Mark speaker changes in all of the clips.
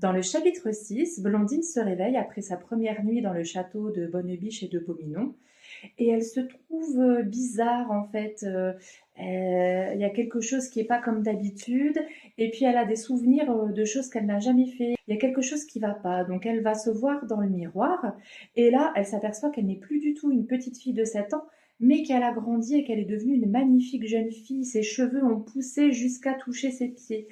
Speaker 1: Dans le chapitre 6, Blondine se réveille après sa première nuit dans le château de Bonnebiche et de Beauminon et elle se trouve bizarre en fait. Il y a quelque chose qui n'est pas comme d'habitude et puis elle a des souvenirs de choses qu'elle n'a jamais fait. Il y a quelque chose qui va pas, donc elle va se voir dans le miroir et là elle s'aperçoit qu'elle n'est plus du tout une petite fille de 7 ans mais qu'elle a grandi et qu'elle est devenue une magnifique jeune fille. Ses cheveux ont poussé jusqu'à toucher ses pieds.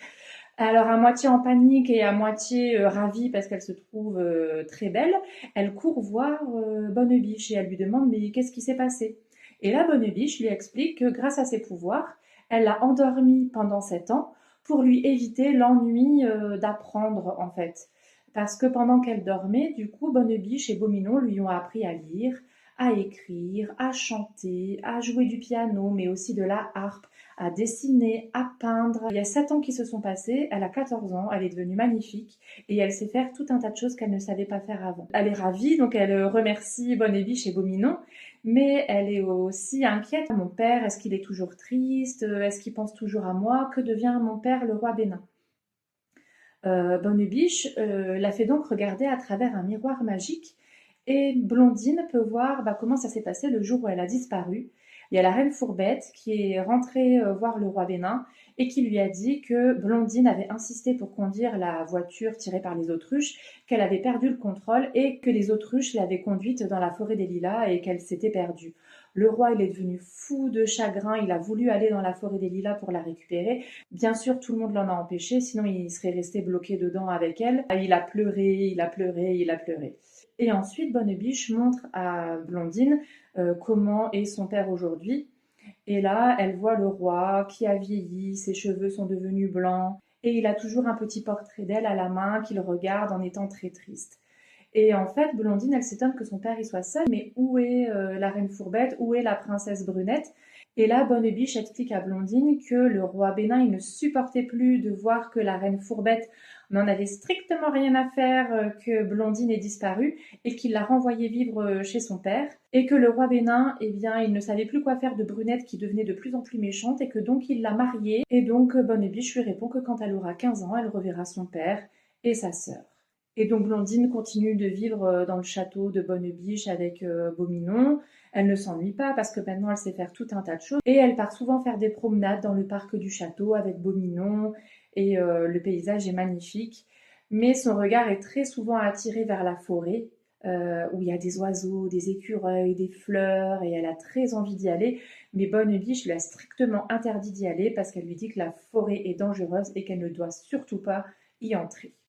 Speaker 1: Alors, à moitié en panique et à moitié ravie parce qu'elle se trouve très belle, elle court voir Bonnebiche et elle lui demande mais qu'est-ce qui s'est passé? Et là, Bonnebiche lui explique que grâce à ses pouvoirs, elle l'a endormi pendant 7 ans pour lui éviter l'ennui d'apprendre en fait. Parce que pendant qu'elle dormait, du coup, Bonnebiche et Beauminon lui ont appris à lire, à écrire, à chanter, à jouer du piano, mais aussi de la harpe, à dessiner, à peindre. Il y a 7 ans qui se sont passés, elle a 14 ans, elle est devenue magnifique et elle sait faire tout un tas de choses qu'elle ne savait pas faire avant. Elle est ravie, donc elle remercie Bonnebiche et Beauminon, mais elle est aussi inquiète. Mon père, est-ce qu'il est toujours triste? Est-ce qu'il pense toujours à moi? Que devient mon père, le roi Bénin? Bonnebiche la fait donc regarder à travers un miroir magique et Blondine peut voir comment ça s'est passé le jour où elle a disparu. Il y a la reine Fourbette qui est rentrée voir le roi Bénin et qui lui a dit que Blondine avait insisté pour conduire la voiture tirée par les autruches, qu'elle avait perdu le contrôle et que les autruches l'avaient conduite dans la forêt des Lilas et qu'elle s'était perdue. Le roi, il est devenu fou de chagrin, il a voulu aller dans la forêt des Lilas pour la récupérer. Bien sûr, tout le monde l'en a empêché, sinon il serait resté bloqué dedans avec elle. Il a pleuré, il a pleuré, il a pleuré. Et ensuite, Bonnebiche montre à Blondine comment est son père aujourd'hui. Et là, elle voit le roi qui a vieilli, ses cheveux sont devenus blancs, et il a toujours un petit portrait d'elle à la main qu'il regarde en étant très triste. Et en fait, Blondine, elle s'étonne que son père y soit seul, mais où est la reine Fourbette? Où est la princesse Brunette? Et là, Bonnebiche explique à Blondine que le roi Bénin, il ne supportait plus de voir que la reine Fourbette n'en avait strictement rien à faire que Blondine ait disparu et qu'il l'a renvoyée vivre chez son père. Et que le roi Bénin, eh bien, il ne savait plus quoi faire de Brunette qui devenait de plus en plus méchante et que donc il l'a mariée. Et donc Bonnebiche lui répond que quand elle aura 15 ans, elle reverra son père et sa sœur. Et donc Blondine continue de vivre dans le château de Bonnebiche avec Beauminon. Elle ne s'ennuie pas parce que maintenant elle sait faire tout un tas de choses. Et elle part souvent faire des promenades dans le parc du château avec Beauminon. Et le paysage est magnifique. Mais son regard est très souvent attiré vers la forêt, où il y a des oiseaux, des écureuils, des fleurs, et elle a très envie d'y aller. Mais Bonnebiche lui a strictement interdit d'y aller parce qu'elle lui dit que la forêt est dangereuse et qu'elle ne doit surtout pas y entrer.